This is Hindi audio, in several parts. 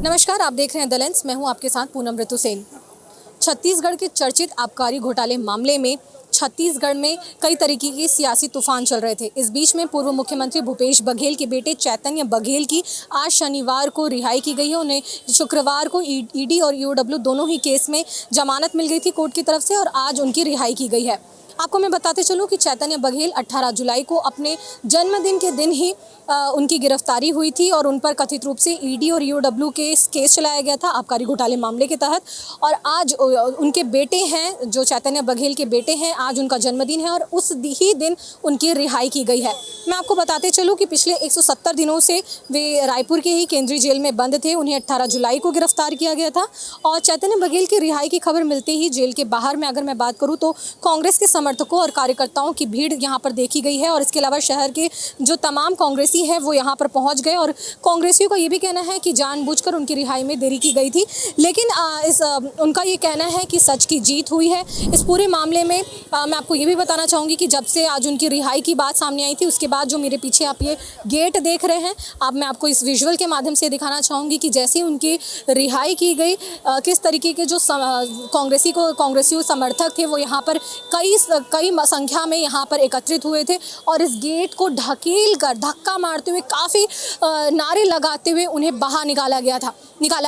नमस्कार, आप देख रहे हैं द लेंस। मैं हूं आपके साथ पूनम ऋतु सेन। छत्तीसगढ़ के चर्चित आबकारी घोटाले मामले में छत्तीसगढ़ में कई तरीके के सियासी तूफान चल रहे थे। इस बीच में पूर्व मुख्यमंत्री भूपेश बघेल के बेटे चैतन्य बघेल की आज शनिवार को रिहाई की गई है। उन्हें शुक्रवार को ईडी और ईओडब्ल्यू दोनों ही केस में जमानत मिल गई थी कोर्ट की तरफ से और आज उनकी रिहाई की गई है। आपको मैं बताते चलूं कि चैतन्य बघेल 18 जुलाई को अपने जन्मदिन के दिन ही उनकी गिरफ्तारी हुई थी और उन पर कथित रूप से ईडी और ईओडब्ल्यू के केस चलाया गया था आबकारी घोटाले मामले के तहत। और आज उनके बेटे हैं, जो चैतन्य बघेल के बेटे हैं, आज उनका जन्मदिन है और उस ही दिन उनकी रिहाई की गई है। मैं आपको बताते चलूँ कि पिछले 170 दिनों से वे रायपुर के ही केंद्रीय जेल में बंद थे। उन्हें 18 जुलाई को गिरफ्तार किया गया था और चैतन्य बघेल की रिहाई की खबर मिलते ही जेल के बाहर में अगर मैं बात करूँ तो कांग्रेस के समर्थकों और कार्यकर्ताओं की भीड़ यहाँ पर देखी गई है। और इसके अलावा शहर के जो तमाम कांग्रेसी है वो यहाँ पर पहुँच गए और कांग्रेसियों का ये भी कहना है कि जानबूझकर उनकी रिहाई में देरी की गई थी, लेकिन उनका ये कहना है कि सच की जीत हुई है। इस पूरे मामले में मैं आपको ये भी बताना चाहूँगी कि जब से आज उनकी रिहाई की बात सामने आई थी उसके बाद जो मेरे पीछे आप ये गेट देख रहे हैं, अब मैं आपको इस विजुअल के माध्यम से दिखाना चाहूँगी कि जैसे उनकी रिहाई की गई किस तरीके के जो कांग्रेसी समर्थक थे वो यहाँ पर कई संख्या में यहाँ पर एकत्रित हुए थे और इस गेट को ढकेल कर धक्का मारते हुए काफ़ी नारे लगाते हुए उन्हें बाहर निकाला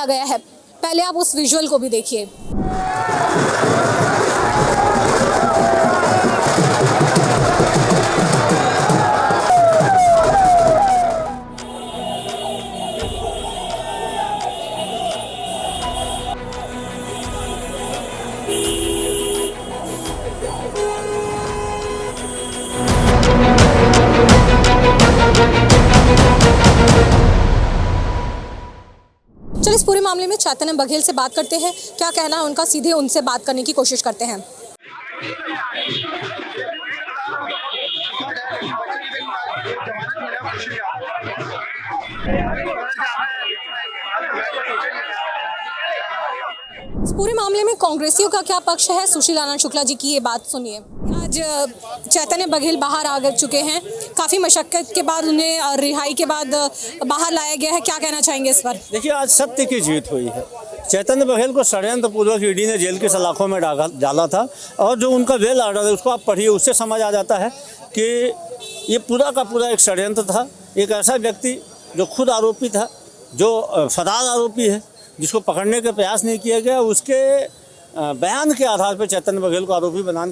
गया है। पहले आप उस विजुअल को भी देखिए। चलिए इस पूरे मामले में चैतन्य बघेल से बात करते हैं, क्या कहना है उनका, सीधे उनसे बात करने की कोशिश करते हैं। इस पूरे मामले में कांग्रेसियों का क्या पक्ष है, सुशील आनंद शुक्ला जी की ये बात सुनिए। आज चैतन्य बघेल बाहर आ चुके हैं, काफ़ी मशक्कत के बाद उन्हें रिहाई के बाद बाहर लाया गया है, क्या कहना चाहेंगे इस पर? देखिए, आज सत्य की जीत हुई है। चैतन्य बघेल को षड्यंत्र पूर्वक ईडी ने जेल की सलाखों में डाला था और जो उनका बेल ऑर्डर है उसको आप पढ़िए, उससे समझ आ जाता है कि ये पूरा का पूरा एक षड्यंत्र था। एक ऐसा व्यक्ति जो खुद आरोपी था, जो फरार आरोपी है, जिसको पकड़ने का प्रयास नहीं किया गया, उसके बयान के आधार पर चैतन्य बघेल को आरोपी बना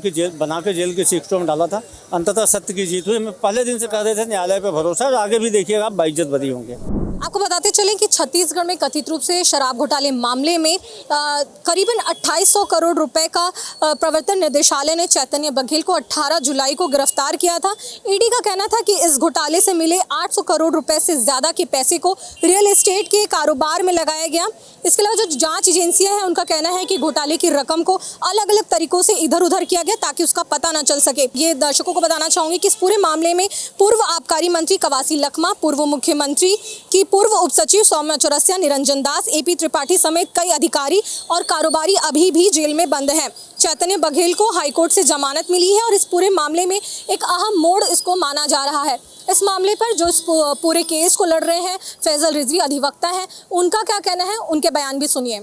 के जेल की सीटों में डाला था। अंततः सत्य की जीत हुई। मैं पहले दिन से कह रहे थे न्यायालय पर भरोसा, और आगे भी देखिएगा आप बाइज्जत बरी होंगे। आपको बताते चलें कि छत्तीसगढ़ में कथित रूप से शराब घोटाले मामले में करीबन 2800 करोड़ रुपए का प्रवर्तन निदेशालय ने चैतन्य बघेल को 18 जुलाई को गिरफ्तार किया था। ईडी का कहना था कि इस घोटाले से मिले 800 करोड़ रुपए से ज़्यादा के पैसे को रियल एस्टेट के कारोबार में लगाया गया। इसके अलावा जो जांच एजेंसियां हैं उनका कहना है कि घोटाले की रकम को अलग अलग तरीकों से इधर उधर किया गया ताकि उसका पता न चल सके। ये दर्शकों को बताना चाहूँगी कि इस पूरे मामले में पूर्व आबकारी मंत्री कवासी लखमा, पूर्व मुख्यमंत्री की पूर्व उप सचिव सौम्या चौरसिया, निरंजन दास, एपी त्रिपाठी समेत कई अधिकारी और कारोबारी अभी भी जेल में बंद हैं। चैतन्य बघेल को हाईकोर्ट से जमानत मिली है और इस पूरे मामले में एक अहम मोड़ इसको माना जा रहा है। इस मामले पर जो इस पूरे केस को लड़ रहे हैं फैजल रिजवी अधिवक्ता हैं, उनका क्या कहना है, उनके बयान भी सुनिए।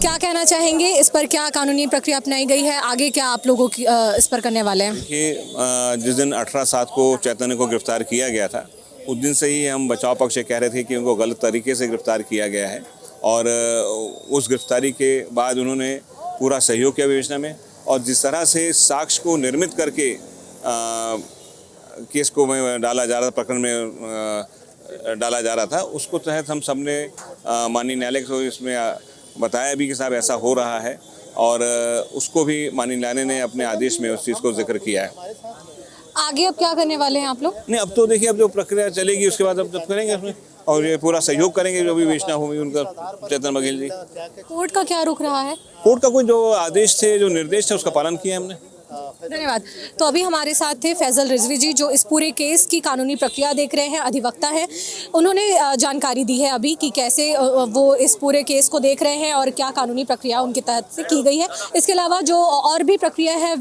क्या कहना चाहेंगे इस पर, क्या कानूनी प्रक्रिया अपनाई गई है, आगे क्या आप लोगों की इस पर करने वाले हैं? देखिए, जिस दिन 18/7 को चैतन्य को गिरफ्तार किया गया था उस दिन से ही हम बचाव पक्ष से कह रहे थे कि उनको गलत तरीके से गिरफ्तार किया गया है और उस गिरफ्तारी के बाद उन्होंने पूरा सहयोग किया विवेचना में और जिस तरह से साक्ष्य को निर्मित करके केस को में डाला जा रहा था, प्रकरण में डाला जा रहा था, उसको तहत हम सब ने माननीय न्यायालय को इसमें बताया भी कि साहब ऐसा हो रहा है और उसको भी माननीय न्यायालय ने अपने आदेश में उस चीज़ को जिक्र किया है। आगे अब क्या करने वाले हैं आप लोग? नहीं, अब तो देखिए, अब जो प्रक्रिया चलेगी उसके बाद अब जब करेंगे उसमें और ये पूरा सहयोग करेंगे जो भी विवेचना होगी उनका। चैतन्य बघेल जी, कोर्ट का क्या रुख रहा है? कोर्ट का कोई जो आदेश थे, जो निर्देश थे, उसका पालन किया हमने। धन्यवाद। तो अभी हमारे साथ थे फैजल रिजवी जी, जो इस पूरे केस की कानूनी प्रक्रिया देख रहे हैं, अधिवक्ता हैं। उन्होंने जानकारी दी है अभी कि कैसे वो इस पूरे केस को देख रहे हैं और क्या कानूनी प्रक्रिया उनके तहत से की गई है। इसके अलावा जो और भी प्रक्रिया है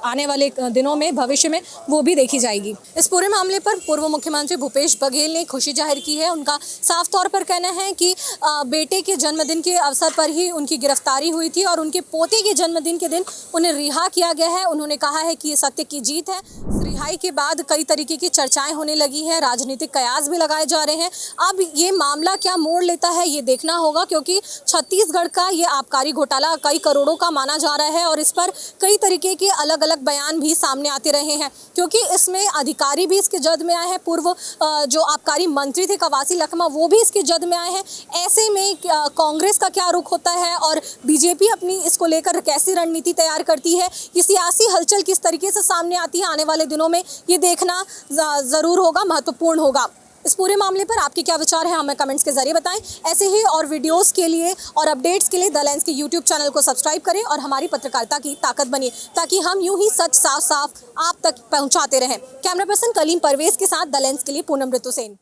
आने वाले दिनों में, भविष्य में, वो भी देखी जाएगी। इस पूरे मामले पर पूर्व मुख्यमंत्री भूपेश बघेल ने खुशी जाहिर की है। उनका साफ तौर पर कहना है कि बेटे के जन्मदिन के अवसर पर ही उनकी गिरफ्तारी हुई थी और उनके पोते के जन्मदिन के दिन उन्हें रिहा किया गया है। उन्होंने कहा है कि ये सत्य की जीत है। रिहाई के बाद कई तरीके की चर्चाएं होने लगी हैं, राजनीतिक कयास भी लगाए जा रहे हैं। अब ये मामला क्या मोड़ लेता है ये देखना होगा, क्योंकि छत्तीसगढ़ का ये आबकारी घोटाला कई करोड़ों का माना जा रहा है और इस पर कई तरीके के अलग अलग बयान भी सामने आते रहे हैं, क्योंकि इसमें अधिकारी भी इसके जद में आए हैं। पूर्व जो आबकारी मंत्री थे कवासी लखमा, वो भी इसके जद में आए हैं। ऐसे में कांग्रेस का क्या रुख होता है और बीजेपी अपनी इसको लेकर कैसी रणनीति तैयार करती है, ये सियासी हलचल किस तरीके से सामने आती है आने वाले दिनों में, ये देखना ज़रूर होगा, महत्वपूर्ण होगा। इस पूरे मामले पर आपके क्या विचार हैं, हमें कमेंट्स के जरिए बताएं। ऐसे ही और वीडियोस के लिए और अपडेट्स के लिए द लेंस के यूट्यूब चैनल को सब्सक्राइब करें और हमारी पत्रकारिता की ताकत बनिए, ताकि हम यूं ही सच साफ साफ आप तक पहुंचाते रहें। कैमरा पर्सन कलीम परवेज के साथ द लेंस के लिए पूनम ऋतु सेन।